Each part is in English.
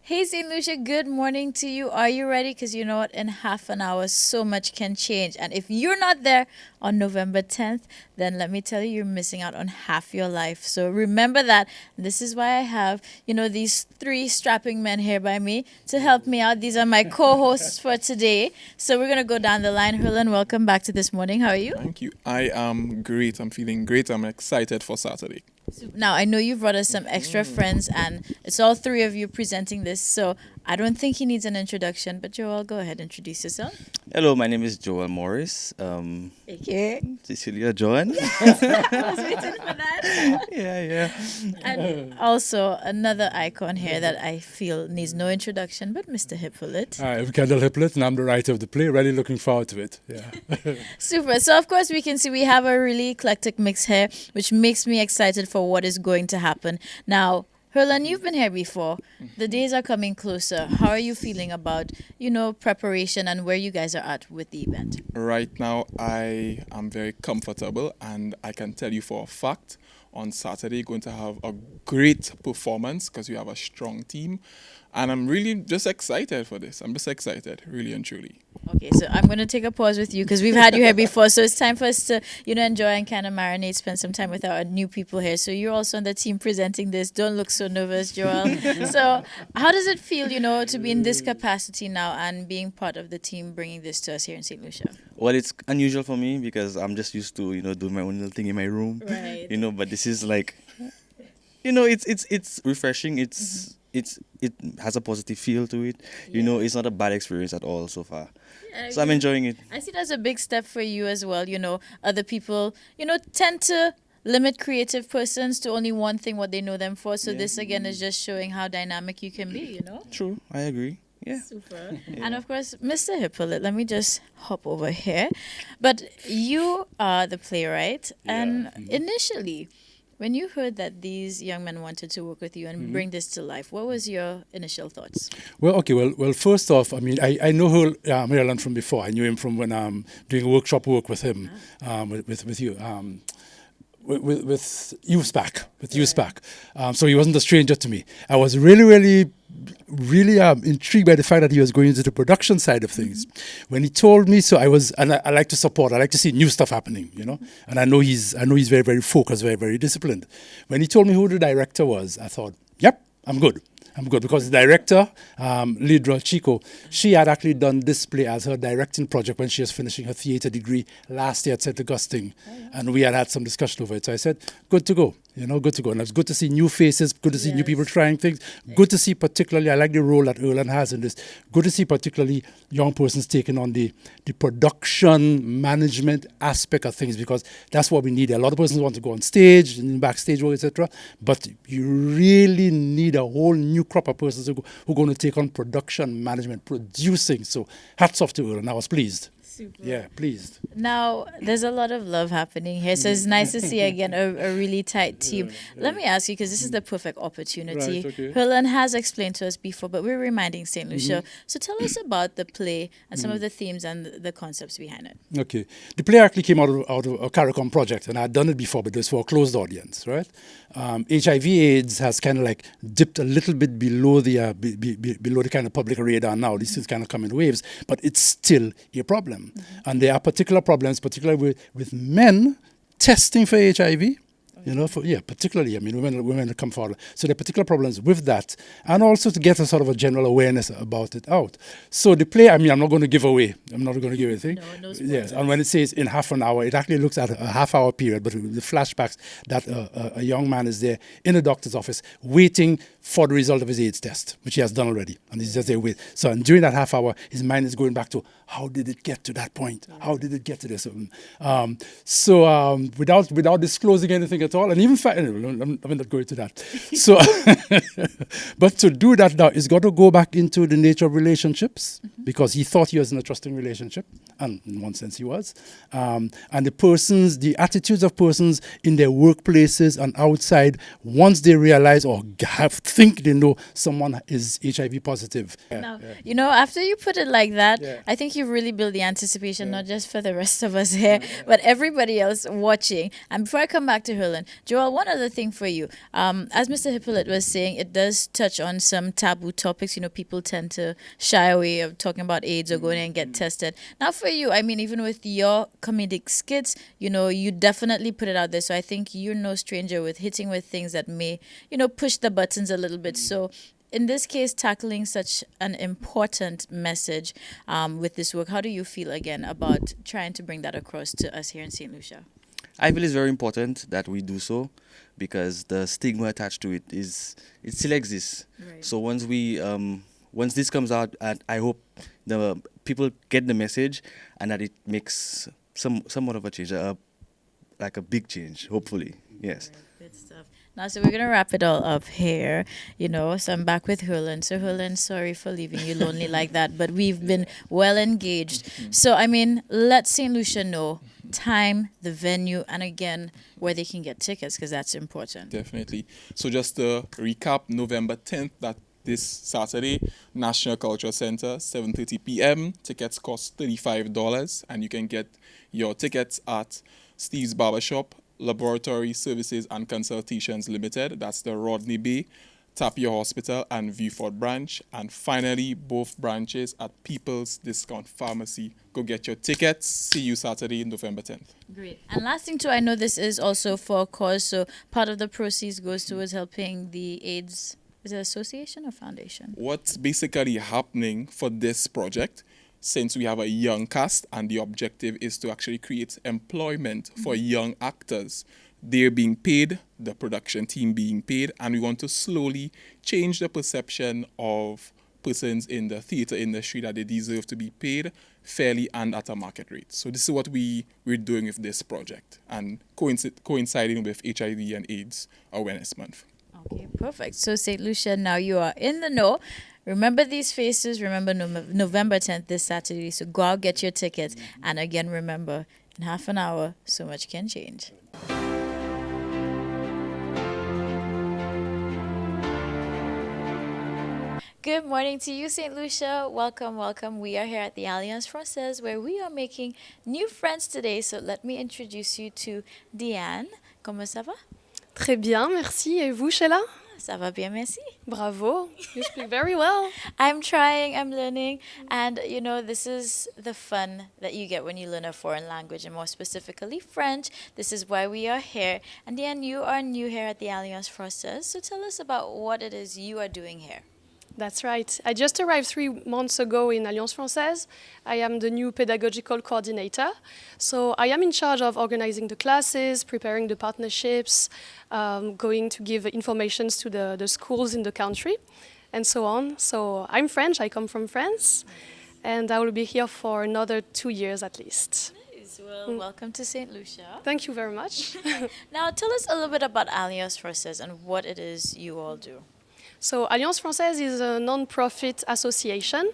Hey, St. Lucia, good morning to you. Are you ready? Because you know what? In half an hour, so much can change. And if you're not there on November 10th, then let me tell you, you're missing out on half your life. So remember that. This is why I have, these three strapping men here by me to help me out. These are my co hosts for today. So we're going to go down the line. Herlan, welcome back to This Morning. How are you? Thank you. I am great. I'm feeling great. I'm excited for Saturday. Now, I know you've brought us some extra friends, and it's all three of you presenting this. So I don't think he needs an introduction, but Joel, go ahead, introduce yourself. Hello, my name is Joel Morris. Okay. Cecilia John. I was waiting for that. Yeah. And also another icon here that I feel needs no introduction, but Mr. Hippolyte. Hi, I'm Kendall Hippolyte, and I'm the writer of the play. Really looking forward to it. Yeah. Super. So, of course, we can see we have a really eclectic mix here, which makes me excited for what is going to happen. Now, Herlan, you've been here before. The days are coming closer. How are you feeling about, preparation and where you guys are at with the event? Right now, I am very comfortable, and I can tell you for a fact on Saturday, going to have a great performance because we have a strong team. And I'm really just excited for this. I'm just excited, really and truly. Okay, so I'm going to take a pause with you because we've had you here before. So it's time for us to, enjoy and kind of marinate, spend some time with our new people here. So you're also on the team presenting this. Don't look so nervous, Joel. So how does it feel, to be in this capacity now and being part of the team bringing this to us here in St. Lucia? Well, it's unusual for me because I'm just used to, doing my own little thing in my room. Right. But this is like, it's refreshing. It has a positive feel to it. It's not a bad experience at all so far. Yeah, So I'm enjoying it. I see that's a big step for you as well. Other people, tend to limit creative persons to only one thing, what they know them for. So this again is just showing how dynamic you can be. True, I agree. Yeah. Super. And of course, Mr. Hippolyte, let me just hop over here. But you are the playwright. And initially, when you heard that these young men wanted to work with you and bring this to life, what was your initial thoughts? Well, okay. Well. First off, I mean, I know Maryland from before. I knew him from when doing workshop work with him, with you. With USPAC. So he wasn't a stranger to me. I was really intrigued by the fact that he was going into the production side of things. When he told me, so I like to support. I like to see new stuff happening, And I know he's very, very focused, very, very disciplined. When he told me who the director was, I thought, yep, I'm good because the director, Lidra Chico, she had actually done this play as her directing project when she was finishing her theatre degree last year at St. Augustine. And we had some discussion over it. So I said, good to go. Good to go. And it's good to see new faces, good to see new people trying things. Good to see particularly, I like the role that Erland has in this. Good to see particularly young persons taking on the production management aspect of things because that's what we need. A lot of persons want to go on stage and backstage work, etc. But you really need a whole new crop of persons who are going to take on production management, producing. So hats off to Erland. I was pleased. Super. Yeah, pleased. Now, there's a lot of love happening here, so it's nice to see again a really tight team. Let me ask you, because this is the perfect opportunity. Right, okay. Herlan has explained to us before, but we're reminding St. Lucia. So tell us about the play and some of the themes and the concepts behind it. Okay. The play actually came out of a CARICOM project, and I'd done it before, but it was for a closed audience, right? HIV/AIDS has kind of like dipped a little bit below the below the kind of public radar now. This is kind of coming in waves, but it's still a problem. And there are particular problems, particularly with men testing for HIV. Particularly, I mean, women that come forward. So there are particular problems with that, and also to get a sort of a general awareness about it out. So the play, I mean, I'm not going to give anything. No Yes, and when it says in half an hour, it actually looks at a half-hour period, but with the flashbacks that a young man is there in a doctor's office waiting for the result of his AIDS test, which he has done already, and he's just there wait. So and during that half hour, his mind is going back to how did it get to that point? How did it get to this? Without disclosing anything at all, and even I'm not going to that. So, but to do that now, he's got to go back into the nature of relationships because he thought he was in a trusting relationship, and in one sense he was. And the attitudes of persons in their workplaces and outside, once they realize or think they know someone is HIV positive. Now, after you put it like that, I think you've really built the anticipation, not just for the rest of us here, but everybody else watching. And before I come back to Herlan, excellent. Joel, one other thing for you. As Mr. Hippolyte was saying, it does touch on some taboo topics. You know, people tend to shy away of talking about AIDS or going and get tested. Now, for you, I mean, even with your comedic skits, you know, you definitely put it out there. So I think you're no stranger with hitting with things that may, you know, push the buttons a little bit. So in this case, tackling such an important message with this work, how do you feel again about trying to bring that across to us here in St. Lucia? I feel it's very important that we do so because the stigma attached to it still exists. Right. So once this comes out, I hope the people get the message and that it makes somewhat of a change, like a big change, hopefully. Yes. Right, good stuff. Now, so we're going to wrap it all up here, you know. So I'm back with Hurlan. So, Hurlan, sorry for leaving you lonely like that, but we've been well engaged. So, I mean, let St. Lucia know time, the venue, and again, where they can get tickets, because that's important. Definitely. So just to recap, November 10th, that this Saturday, National Cultural Center, 7:30 p.m. Tickets cost $35, and you can get your tickets at Steve's Barbershop, Laboratory Services and Consultations Limited. That's the Rodney Bay, Tapia Hospital, and Viewford branch. And finally, both branches at People's Discount Pharmacy. Go get your tickets. See you Saturday, November 10th. Great. And last thing too, I know this is also for a cause, so part of the proceeds goes towards helping the AIDS, is it association or foundation? What's basically happening for this project, since we have a young cast and the objective is to actually create employment for young actors, they're being paid, the production team being paid, and we want to slowly change the perception of persons in the theater industry that they deserve to be paid fairly and at a market rate. So this is what we're doing with this project, and coinciding with HIV and AIDS Awareness Month. Okay, perfect. So St. Lucia, now you are in the know. Remember these faces. Remember November 10th, this Saturday. So go out, get your tickets. And again, remember, in half an hour, so much can change. Good morning to you, St. Lucia. Welcome, welcome. We are here at the Alliance Française where we are making new friends today. So let me introduce you to Diane. Comment ça va? Très bien, merci. Et vous, Sheila? Ça va bien, merci. Bravo. You speak very well. I'm trying, I'm learning. And, you know, this is the fun that you get when you learn a foreign language, and more specifically French. This is why we are here. And Diane, you are new here at the Alliance Française. So tell us about what it is you are doing here. That's right. I just arrived 3 months ago in Alliance Française. I am the new pedagogical coordinator. So I am in charge of organizing the classes, preparing the partnerships, going to give informations to the schools in the country, and so on. So I'm French. I come from France. And I will be here for another 2 years at least. Nice. Well, welcome to St. Lucia. Thank you very much. Now, tell us a little bit about Alliance Française and what it is you all do. So Alliance Française is a non-profit association.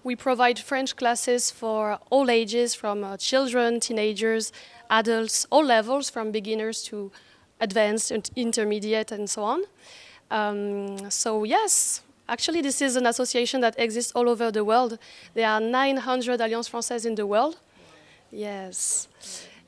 We provide French classes for all ages, from children, teenagers, adults, all levels, from beginners to advanced, intermediate, and so on. So yes, actually this is an association that exists all over the world. There are 900 Alliance Française in the world. Yes.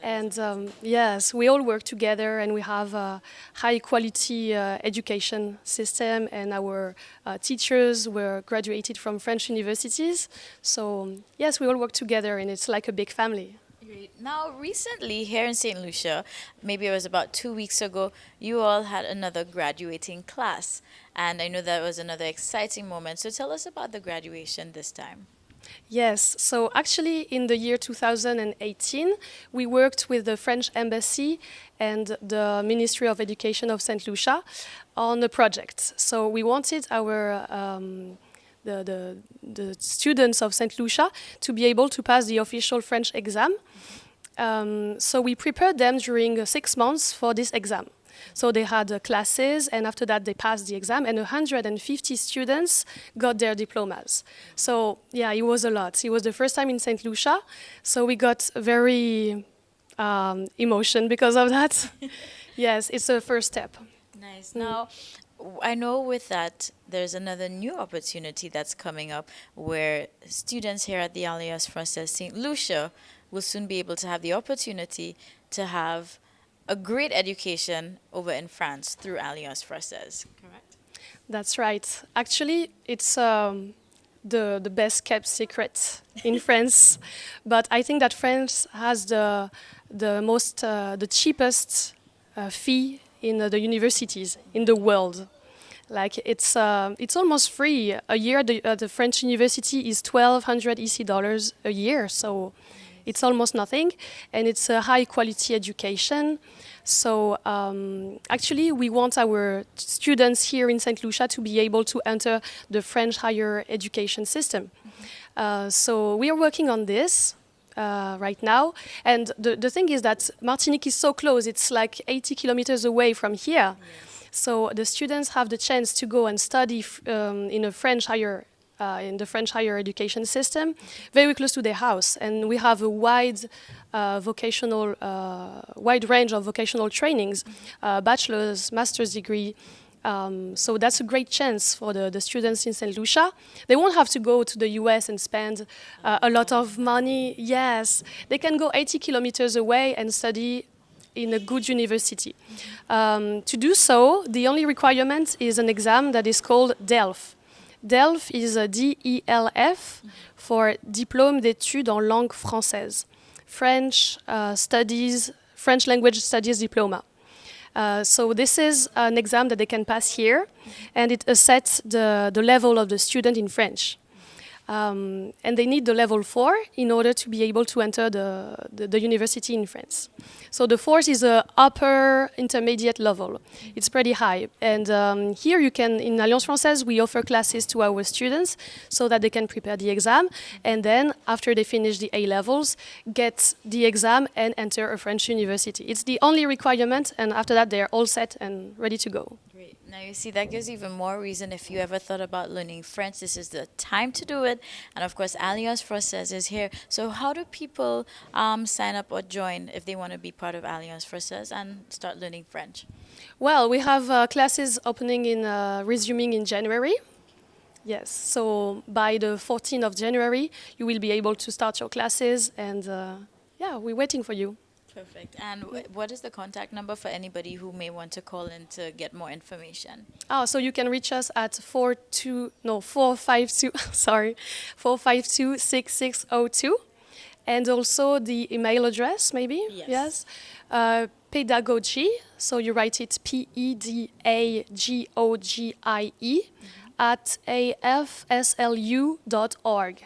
And yes, we all work together, and we have a high-quality education system, and our teachers were graduated from French universities. So yes, we all work together, and it's like a big family. Great. Now, recently here in St. Lucia, maybe it was about 2 weeks ago, you all had another graduating class, and I know that was another exciting moment. So tell us about the graduation this time. Yes, so actually in the year 2018, we worked with the French Embassy and the Ministry of Education of St. Lucia on a project. So we wanted our the students of St. Lucia to be able to pass the official French exam. So we prepared them during 6 months for this exam. So they had classes, and after that they passed the exam, and 150 students got their diplomas. So yeah, it was a lot. It was the first time in St. Lucia, so we got very emotion because of that. Yes, it's a first step. Nice. Now, I know with that, there's another new opportunity that's coming up where students here at the Alliance Française St. Lucia will soon be able to have the opportunity to have a great education over in France through Alliance Française, correct? That's right. Actually, it's the best kept secret in France, but I think that France has the cheapest fee in the universities in the world. Like it's almost free a year. The French university is $1,200 EC a year, so it's almost nothing, and it's a high quality education. So actually, we want our students here in Saint Lucia to be able to enter the French higher education system. So we are working on this right now. And the thing is that Martinique is so close. It's like 80 kilometers away from here. So the students have the chance to go and study in the French higher education system, very close to their house. And we have a wide range of vocational trainings, bachelor's, master's degree. So that's a great chance for the students in St. Lucia. They won't have to go to the US and spend a lot of money. Yes, they can go 80 kilometers away and study in a good university. To do so, the only requirement is an exam that is called DELF. DELF is a DELF for Diplôme d'études en langue française, French language studies diploma. So this is an exam that they can pass here, and it assesses the level of the student in French. And they need the level 4 in order to be able to enter the university in France. So the 4th is a upper intermediate level. It's pretty high. And here you can, in Alliance Française, we offer classes to our students so that they can prepare the exam. And then after they finish the A levels, get the exam and enter a French university. It's the only requirement. And after that, they're all set and ready to go. Great. Now you see, that gives even more reason. If you ever thought about learning French, this is the time to do it. And of course, Alliance Française is here. So how do people sign up or join if they want to be part of Alliance Française and start learning French? Well, we have classes opening resuming in January. Yes, so by the 14th of January, you will be able to start your classes, and we're waiting for you. Perfect. And what is the contact number for anybody who may want to call in to get more information? So you can reach us at 452-6602. And also the email address, maybe? Yes. Pedagogy, so you write it PEDAGOGIE at afslu.org.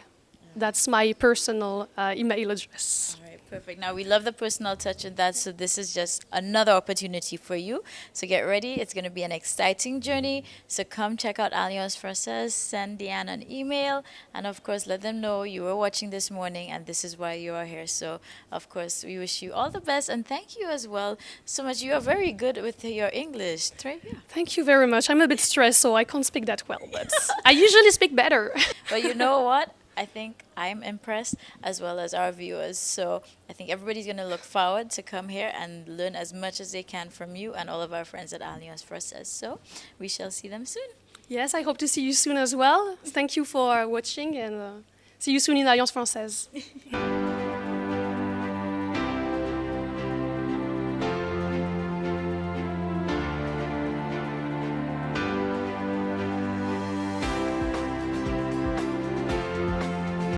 That's my personal email address. All right, perfect. Now, we love the personal touch in that, so this is just another opportunity for you. So get ready. It's going to be an exciting journey. So come check out Alliance Française, send Deanne an email, and of course, let them know you were watching this morning and this is why you are here. So, of course, we wish you all the best, and thank you as well so much. You are very good with your English. Très bien. Thank you very much. I'm a bit stressed, so I can't speak that well, but I usually speak better. But you know what? I think I'm impressed as well as our viewers. So I think everybody's going to look forward to come here and learn as much as they can from you and all of our friends at Alliance Française. So we shall see them soon. Yes, I hope to see you soon as well. Thank you for watching, and see you soon in Alliance Française.